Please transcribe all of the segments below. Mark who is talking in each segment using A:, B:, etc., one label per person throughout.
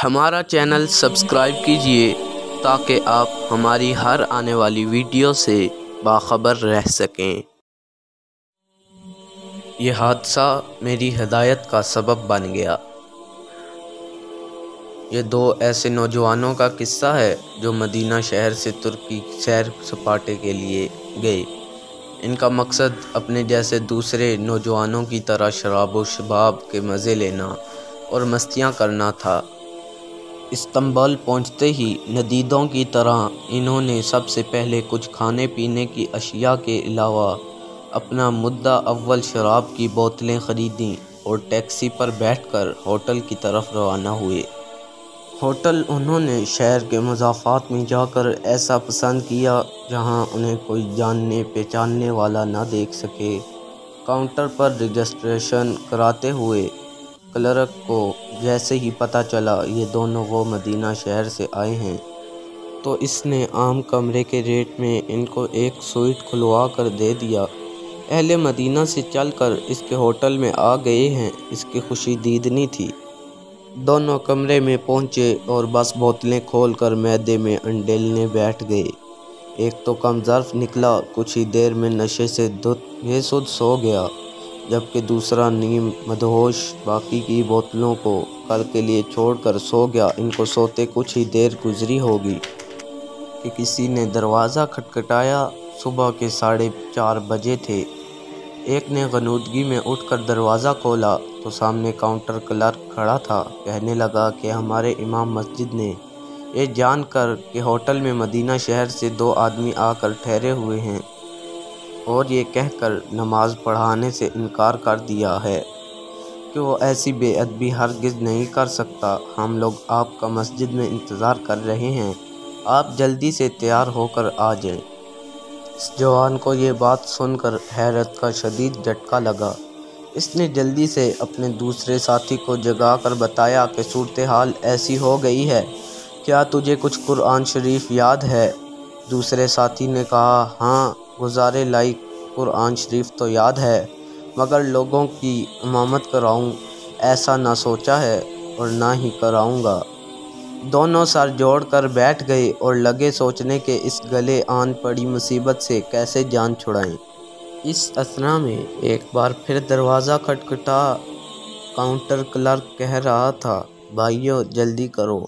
A: ہمارا channel subscribe کیجیے تاکہ آپ ہماری ہر آنے والی ویڈیو سے باخبر رہ سکیں۔ یہ حادثہ میری ہدایت کا سبب بن گیا۔ یہ دو ایسے نوجوانوں کا قصہ ہے جو مدینہ شہر سے ترکی سیر سپاٹے کے لیے گئے۔ ان کا مقصد اپنے جیسے دوسرے نوجوانوں کی طرح شراب و شباب کے مزے لینا اور مستیاں کرنا تھا۔ استنبول پہنچتے ہی ندیدوں کی طرح انہوں نے سب سے پہلے کچھ کھانے پینے کی اشیاء کے علاوہ اپنا مدعا اول شراب کی بوتلیں خریدیں اور ٹیکسی پر بیٹھ کر ہوٹل کی طرف روانہ ہوئے۔ ہوٹل انہوں نے شہر کے مضافات میں جا کر ایسا پسند کیا جہاں انہیں کوئی جاننے پہچاننے والا نہ دیکھ سکے۔ کاؤنٹر پر رجسٹریشن کراتے ہوئے کلرک کو جیسے ہی پتہ چلا یہ دونوں وہ مدینہ شہر سے آئے ہیں تو اس نے عام کمرے کے ریٹ میں ان کو ایک سوئٹ کھلوا کر دے دیا۔ اہل مدینہ سے چل کر اس کے ہوٹل میں آ گئے ہیں، اس کی خوشی دیدنی تھی۔ دونوں کمرے میں پہنچے اور بس بوتلیں کھول کر معدے میں انڈیلنے بیٹھ گئے۔ ایک تو کم ظرف نکلا، کچھ ہی دیر میں نشے سے بے سدھ سو گیا، جبکہ دوسرا نیم مدہوش باقی کی بوتلوں کو کل کے لیے چھوڑ کر سو گیا۔ ان کو سوتے کچھ ہی دیر گزری ہوگی کہ کسی نے دروازہ کھٹکھٹایا۔ صبح کے 4:30 بجے تھے۔ ایک نے غنودگی میں اٹھ کر دروازہ کھولا تو سامنے کاؤنٹر کلرک کھڑا تھا۔ کہنے لگا کہ ہمارے امام مسجد نے یہ جان کر کہ ہوٹل میں مدینہ شہر سے 2 آدمی آ کر ٹھہرے ہوئے ہیں اور یہ کہہ کر نماز پڑھانے سے انکار کر دیا ہے کہ وہ ایسی بے ادبی ہرگز نہیں کر سکتا۔ ہم لوگ آپ کا مسجد میں انتظار کر رہے ہیں، آپ جلدی سے تیار ہو کر آ جائیں۔ اس جوان کو یہ بات سن کر حیرت کا شدید جھٹکا لگا۔ اس نے جلدی سے اپنے دوسرے ساتھی کو جگا کر بتایا کہ صورتحال ایسی ہو گئی ہے، کیا تجھے کچھ قرآن شریف یاد ہے؟ دوسرے ساتھی نے کہا، ہاں گزارے لائق قرآن شریف تو یاد ہے، مگر لوگوں کی امامت کراؤں ایسا نہ سوچا ہے اور نہ ہی کراؤں گا۔ دونوں سر جوڑ کر بیٹھ گئے اور لگے سوچنے کہ اس گلے آن پڑی مصیبت سے کیسے جان چھڑائیں۔ اس اثنا میں ایک بار پھر دروازہ کھٹکھٹا۔ کاؤنٹر کلرک کہہ رہا تھا، بھائیو جلدی کرو،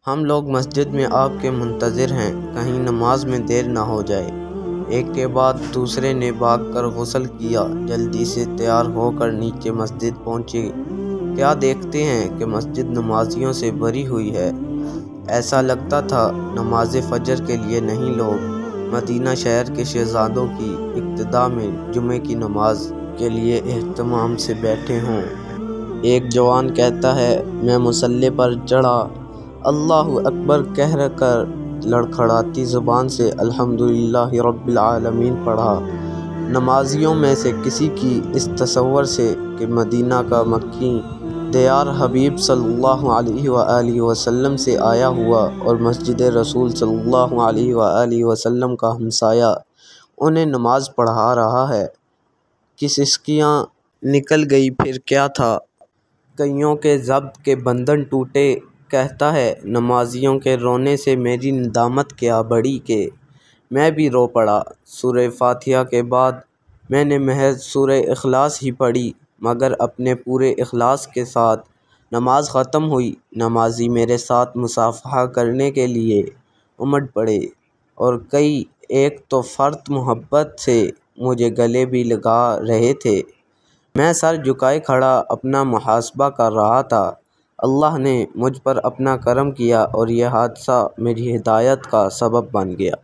A: ہم لوگ مسجد میں آپ کے منتظر ہیں، کہیں نماز میں دیر نہ ہو جائے۔ ایک کے بعد دوسرے نے بھاگ کر غسل کیا، جلدی سے تیار ہو کر نیچے مسجد پہنچے۔ کیا دیکھتے ہیں کہ مسجد نمازیوں سے بھری ہوئی ہے۔ ایسا لگتا تھا نماز فجر کے لیے نہیں لوگ مدینہ شہر کے شہزادوں کی ابتدا میں جمعے کی نماز کے لیے اہتمام سے بیٹھے ہوں۔ ایک جوان کہتا ہے، میں مصلی پر چڑھا، اللہ اکبر کہہ کر لڑکھڑاتی زبان سے الحمدللہ رب العالمین پڑھا۔ نمازیوں میں سے کسی کی اس تصور سے کہ مدینہ کا مکی دیار حبیب صلی اللہ علیہ وآلہ وسلم سے آیا ہوا اور مسجد رسول صلی اللہ علیہ وآلہ وسلم کا ہمسایہ انہیں نماز پڑھا رہا ہے، کی سسکیاں نکل گئی۔ پھر کیا تھا، کئیوں کے ضبط کے بندھن ٹوٹے۔ کہتا ہے، نمازیوں کے رونے سے میری ندامت کیا بڑھی کہ میں بھی رو پڑا۔ سورہ فاتحہ کے بعد میں نے محض سورہ اخلاص ہی پڑھی، مگر اپنے پورے اخلاص کے ساتھ نماز ختم ہوئی۔ نمازی میرے ساتھ مصافحہ کرنے کے لیے امٹ پڑے اور کئی ایک تو فرط محبت سے مجھے گلے بھی لگا رہے تھے۔ میں سر جھکائے کھڑا اپنا محاسبہ کر رہا تھا۔ اللہ نے مجھ پر اپنا کرم کیا اور یہ حادثہ میری ہدایت کا سبب بن گیا۔